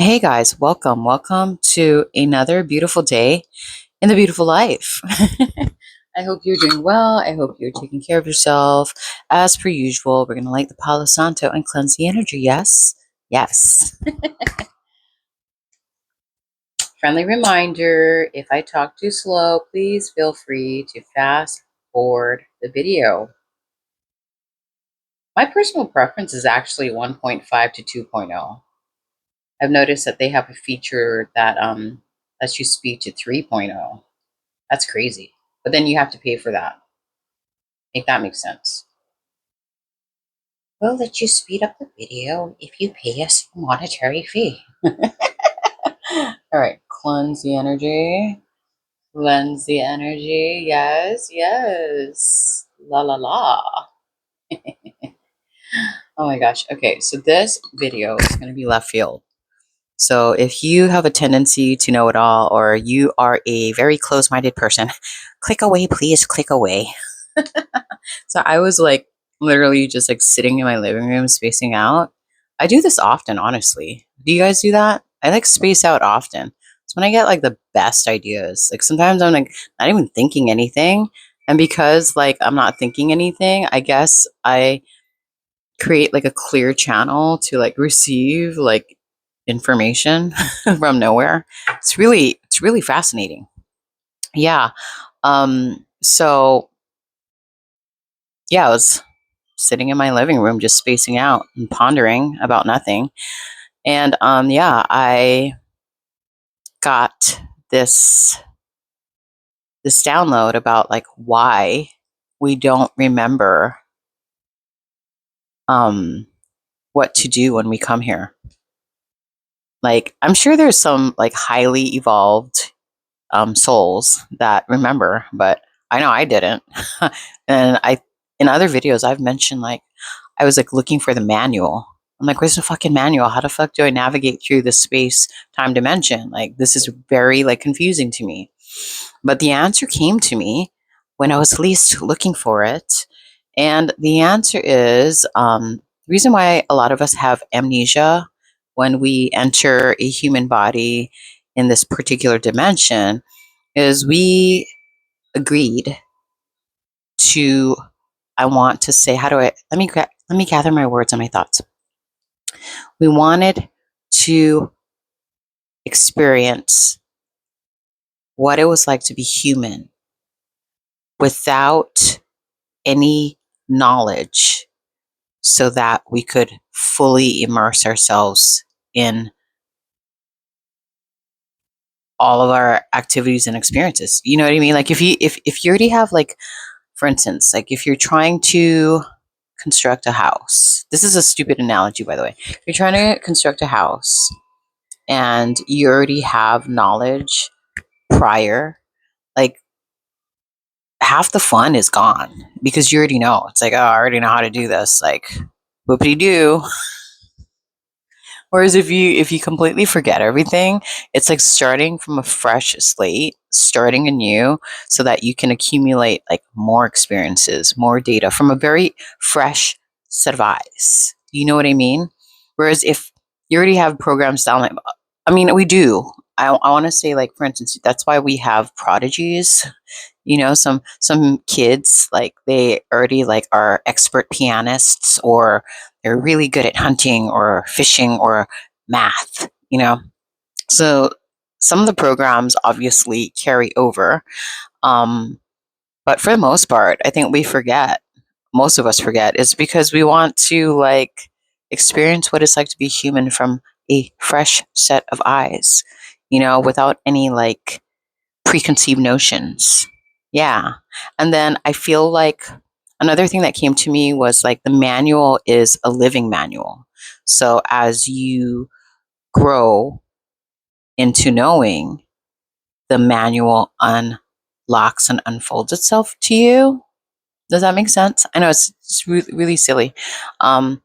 Hey guys, welcome to another beautiful day in the beautiful life. I hope you're doing well. I hope you're taking care of yourself. As per usual, we're going to light the Palo Santo and cleanse the energy. Yes, yes. Friendly reminder, if I talk too slow, please feel free to fast forward the video. My personal preference is actually 1.5 to 2.0. I've noticed that they have a feature that lets you speed to 3.0. That's crazy. But then you have to pay for that. Make that make sense. We'll let you speed up the video if you pay us a monetary fee. All right, cleanse the energy. Cleanse the energy. Yes, yes. La la la. Oh my gosh. Okay, so this video is going to be left field. So if you have a tendency to know it all, or you are a very close minded person, click away, please. Click away. So I was like literally just like sitting in my living room spacing out. I do this often, honestly. Do you guys do that? I like space out often. It's when I get like the best ideas. Like sometimes I'm like not even thinking anything. And because like I'm not thinking anything, I guess I create like a clear channel to like receive like information from nowhere. It's really fascinating. Yeah. So yeah, I was sitting in my living room just spacing out and pondering about nothing. And yeah, I got this download about like why we don't remember um what to do when we come here. Like I'm sure there's some like highly evolved souls that remember, but I know I didn't. And I in other videos I've mentioned like I was like looking for the manual. I'm like, where's the fucking manual? How the fuck do I navigate through the space time dimension? Like this is very like confusing to me. But the answer came to me when I was least looking for it. And the answer is the reason why a lot of us have amnesia when we enter a human body in this particular dimension is we agreed to, I want to say, how do I, let me gather my words and my thoughts. We wanted to experience what it was like to be human without any knowledge so that we could fully immerse ourselves in all of our activities and experiences. You know what I mean? Like if you already have like, for instance, like if you're trying to construct a house. This is a stupid analogy, by the way. You're trying to construct a house and you already have knowledge prior, like half the fun is gone because you already know. It's like, oh, I already know how to do this. Like, whoopity doo. Whereas if you completely forget everything, it's like starting from a fresh slate, starting anew, so that you can accumulate like more experiences, more data from a very fresh set of eyes. You know what I mean? Whereas if you already have programs down, like I mean, we do. I want to say, like for instance, that's why we have prodigies. You know, some kids like they already like are expert pianists, or they're really good at hunting or fishing or math, you know. So some of the programs obviously carry over. Um, but for the most part, I think we forget, most of us forget, is because we want to like experience what it's like to be human from a fresh set of eyes, you know, without any like preconceived notions. Yeah. And then I feel like another thing that came to me was like the manual is a living manual. So as you grow into knowing, the manual unlocks and unfolds itself to you. Does that make sense? I know it's really, really silly. Um,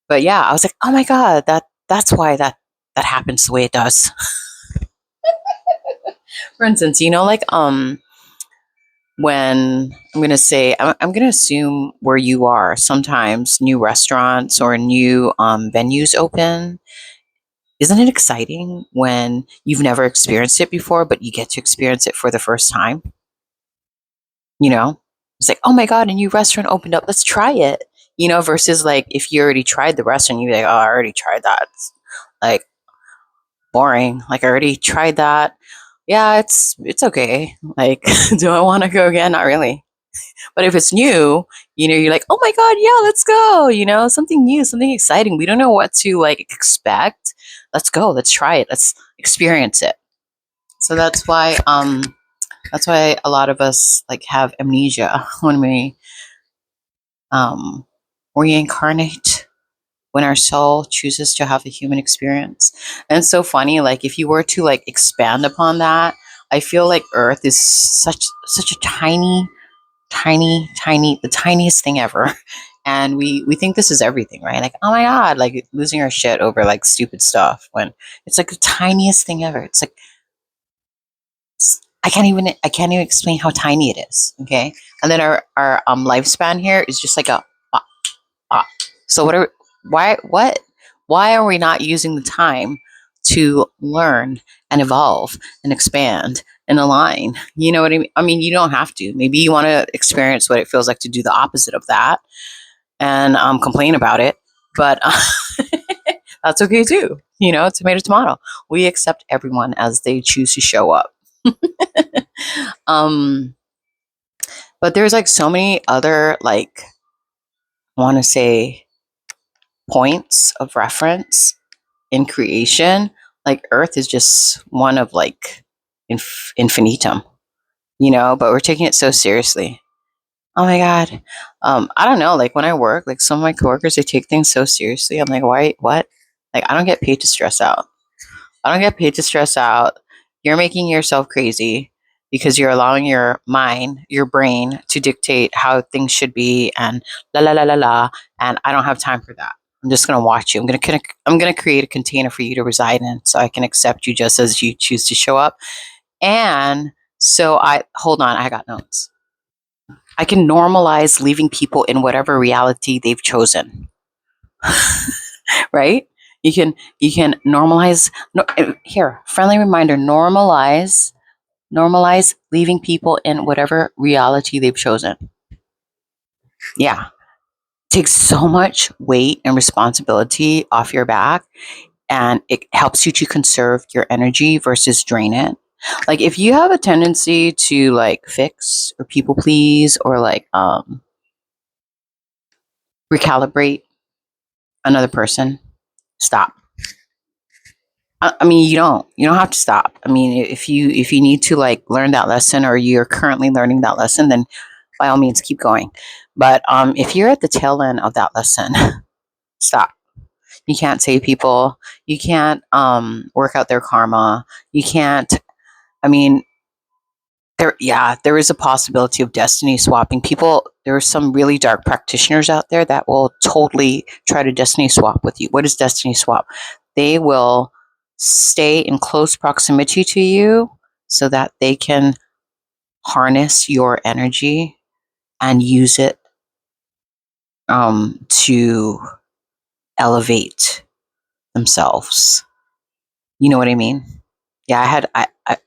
but yeah, I was like, oh my God, that's why that happens the way it does. For instance, you know, like when I'm going to say, I'm going to assume where you are, sometimes new restaurants or new venues open. Isn't it exciting when you've never experienced it before, but you get to experience it for the first time? You know, it's like, oh my God, a new restaurant opened up. Let's try it. Versus like if you already tried the restaurant, you'd be like, oh, I already tried that. It's like boring. Like I already tried that. Yeah, it's okay. Like, do I want to go again? Not really. But if it's new, you're like, oh my God, yeah, let's go. Something new, something exciting. We don't know what to like expect. Let's go. Let's try it. Let's experience it. So that's why a lot of us like have amnesia when we um reincarnate, when our soul chooses to have a human experience. And it's so funny, like if you were to like expand upon that, I feel like Earth is such a tiny, tiny, tiny, the tiniest thing ever. And we think this is everything, right? Like, oh my God, like losing our shit over like stupid stuff when it's like the tiniest thing ever. It's like I can't even explain how tiny it is. Okay. And then our lifespan here is just like a uh, so why are we not using the time to learn and evolve and expand and align? You know what I mean? I mean, you don't have to. Maybe you want to experience what it feels like to do the opposite of that and complain about it, but that's okay too. Tomato tomato. We accept everyone as they choose to show up. um, but there's like so many other like I want to say points of reference in creation. Like Earth is just one of like infinitum, but we're taking it so seriously. Oh my God. I don't know. Like when I work, like some of my coworkers, they take things so seriously. I'm like, why, what? Like, I don't get paid to stress out. I don't get paid to stress out. You're making yourself crazy because you're allowing your mind, your brain to dictate how things should be and la la la la la. And I don't have time for that. I'm just gonna watch you. I'm gonna create a container for you to reside in, so I can accept you just as you choose to show up. And so I hold on. I got notes. I can normalize leaving people in whatever reality they've chosen. Right? You can normalize. No, here, friendly reminder: normalize leaving people in whatever reality they've chosen. Yeah, takes so much weight and responsibility off your back, and it helps you to conserve your energy versus drain it. Like if you have a tendency to like fix or people please or like recalibrate another person, stop. I mean, you don't have to stop. I mean, if you need to like learn that lesson or you're currently learning that lesson, then by all means keep going. But if you're at the tail end of that lesson, stop. You can't save people. You can't work out their karma. You can't. I mean, there is a possibility of destiny swapping people. There are some really dark practitioners out there that will totally try to destiny swap with you. What is destiny swap? They will stay in close proximity to you so that they can harness your energy and use it to elevate themselves. You know what I mean? Yeah,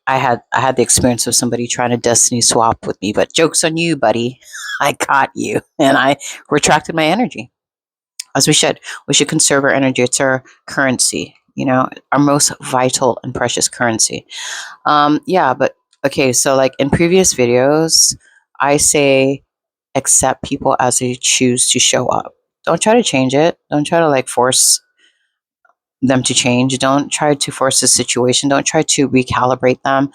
I had the experience of somebody trying to destiny swap with me, but joke's on you, buddy. I caught you, and I retracted my energy, as we should. We should conserve our energy. It's our currency, our most vital and precious currency. Yeah, but okay. So, like in previous videos, I say accept people as they choose to show up. Don't try to change it. Don't try to like force them to change. Don't try to force the situation. Don't try to recalibrate them.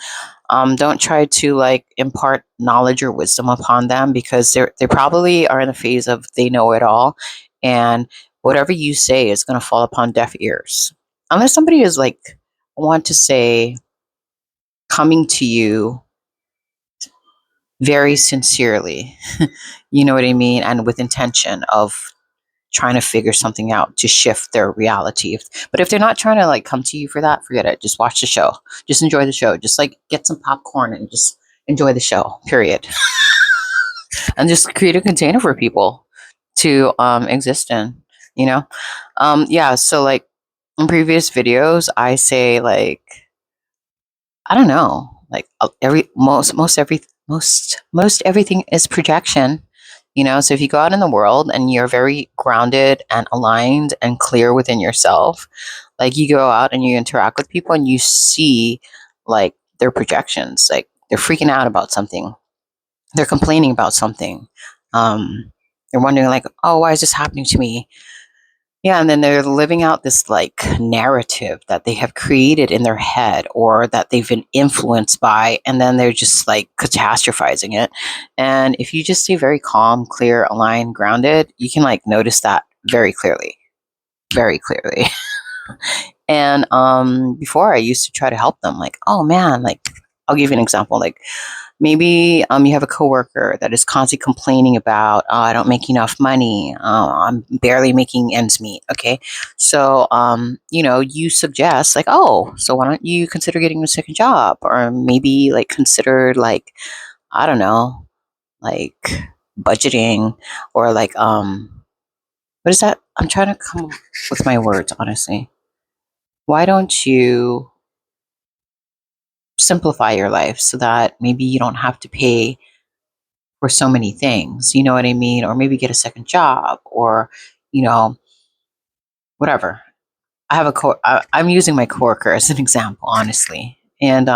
Don't try to like impart knowledge or wisdom upon them because they probably are in a phase of they know it all, and whatever you say is going to fall upon deaf ears unless somebody is like, I want to say, coming to you very sincerely. You know what I mean, and with intention of trying to figure something out to shift their reality. But if they're not trying to like come to you for that, forget it. Just watch the show. Just enjoy the show. Just like get some popcorn and just enjoy the show. Period. And just create a container for people to exist in. You know, yeah. So like In previous videos, I say like, I don't know, like every most everything is projection. So if you go out in the world and you're very grounded and aligned and clear within yourself, like you go out and you interact with people and you see like their projections, like they're freaking out about something, they're complaining about something, they're wondering like, oh, why is this happening to me? Yeah, and then they're living out this like narrative that they have created in their head or that they've been influenced by, and then they're just like catastrophizing it. And if you just stay very calm, clear, aligned, grounded, you can like notice that very clearly, very clearly. And before I used to try to help them, like, oh man, like I'll give you an example, like maybe you have a coworker that is constantly complaining about, oh, I don't make enough money. Oh, I'm barely making ends meet. Okay. So, you suggest like, oh, so why don't you consider getting a second job? Or maybe like consider like, I don't know, like budgeting or like, what is that? I'm trying to come up with my words, honestly. Why don't you simplify your life so that maybe you don't have to pay for so many things, you know what I mean? Or maybe get a second job or, you know, whatever. I'm using my coworker as an example, honestly. And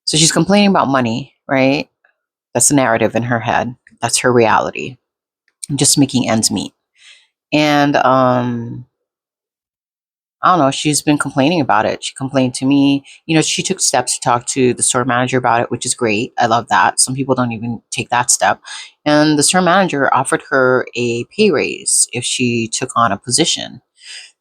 so she's complaining about money, right? That's the narrative in her head. That's her reality. Just making ends meet. And I don't know, she's been complaining about it. She complained to me. She took steps to talk to the store manager about it, which is great. I love that. Some people don't even take that step. And the store manager offered her a pay raise if she took on a position.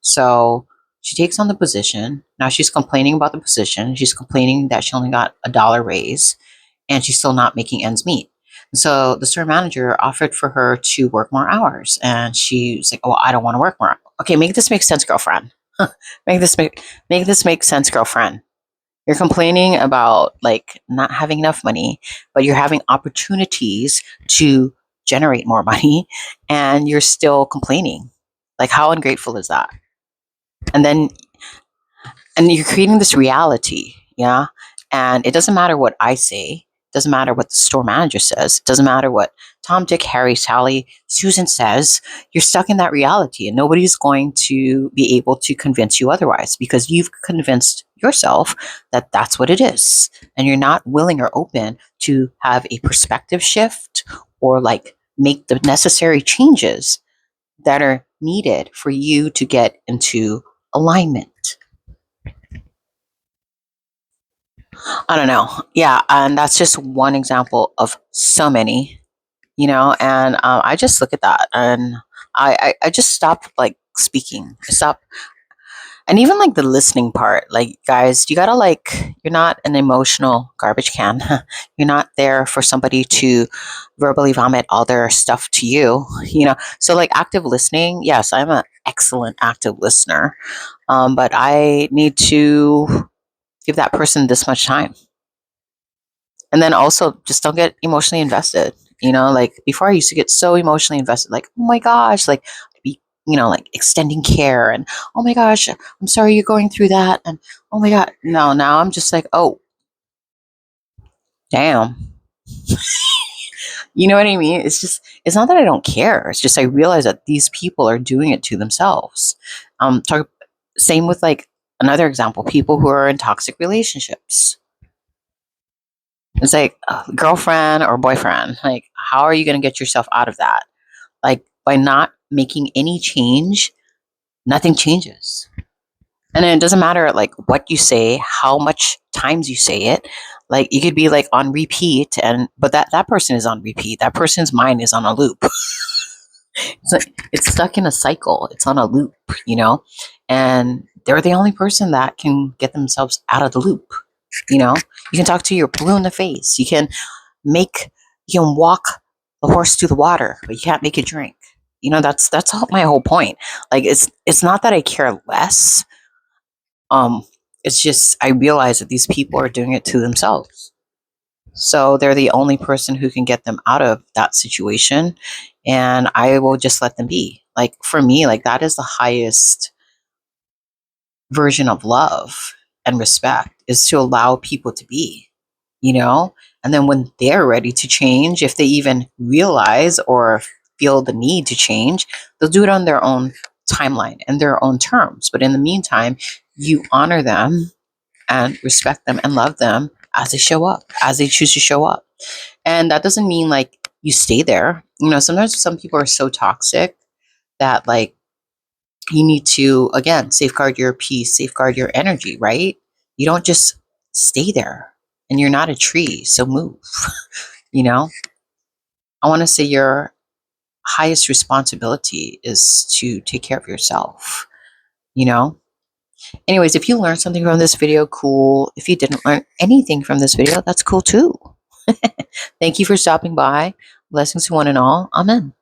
So she takes on the position. Now she's complaining about the position. She's complaining that she only got $1 raise and she's still not making ends meet. So the store manager offered for her to work more hours. And she was like, oh, I don't want to work more. Okay, make this make sense, girlfriend. Make this make sense, girlfriend. You're complaining about like not having enough money, but you're having opportunities to generate more money and you're still complaining. Like how ungrateful is that? And then and you're creating this reality, yeah. And it doesn't matter what I say, it doesn't matter what the store manager says, it doesn't matter what Tom, Dick, Harry, Sally, Susan says. You're stuck in that reality and nobody's going to be able to convince you otherwise because you've convinced yourself that that's what it is, and you're not willing or open to have a perspective shift or like make the necessary changes that are needed for you to get into alignment. I don't know. Yeah, and that's just one example of so many, and I just look at that and I just stop like speaking. I stop. And even like the listening part, like, guys, you gotta like, you're not an emotional garbage can. You're not there for somebody to verbally vomit all their stuff to you, So, like, active listening, yes, I'm an excellent active listener, but I need to give that person this much time. And then also just don't get emotionally invested. Like before I used to get so emotionally invested, like, oh my gosh, like be, like extending care and oh my gosh, I'm sorry you're going through that. And oh my God. No, now I'm just like, oh, damn. You know what I mean? It's not that I don't care. It's just I realize that these people are doing it to themselves. Same with like another example, people who are in toxic relationships. It's like girlfriend or boyfriend. Like, how are you going to get yourself out of that? Like, by not making any change, nothing changes. And then it doesn't matter like what you say, how much times you say it. Like, you could be like on repeat, but that person is on repeat. That person's mind is on a loop. It's stuck in a cycle. It's on a loop, and they're the only person that can get themselves out of the loop. You can talk to your blue in the face. Make you can walk the horse to the water, but you can't make it drink. That's my whole point. Like, it's not that I care less. Um, it's just I realize that these people are doing it to themselves. So they're the only person who can get them out of that situation, and I will just let them be. Like, for me, like, that is the highest version of love and respect is to allow people to be, you know? And then when they're ready to change, if they even realize or feel the need to change, they'll do it on their own timeline and their own terms. But in the meantime, you honor them and respect them and love them as they show up, as they choose to show up. And that doesn't mean like you stay there. You know, sometimes some people are so toxic that like you need to, again, safeguard your peace, safeguard your energy, right? You don't just stay there, and you're not a tree, so move. You know, I want to say your highest responsibility is to take care of yourself, you know? Anyways, if you learned something from this video, cool. If you didn't learn anything from this video, that's cool too. Thank you for stopping by. Blessings to one and all. Amen.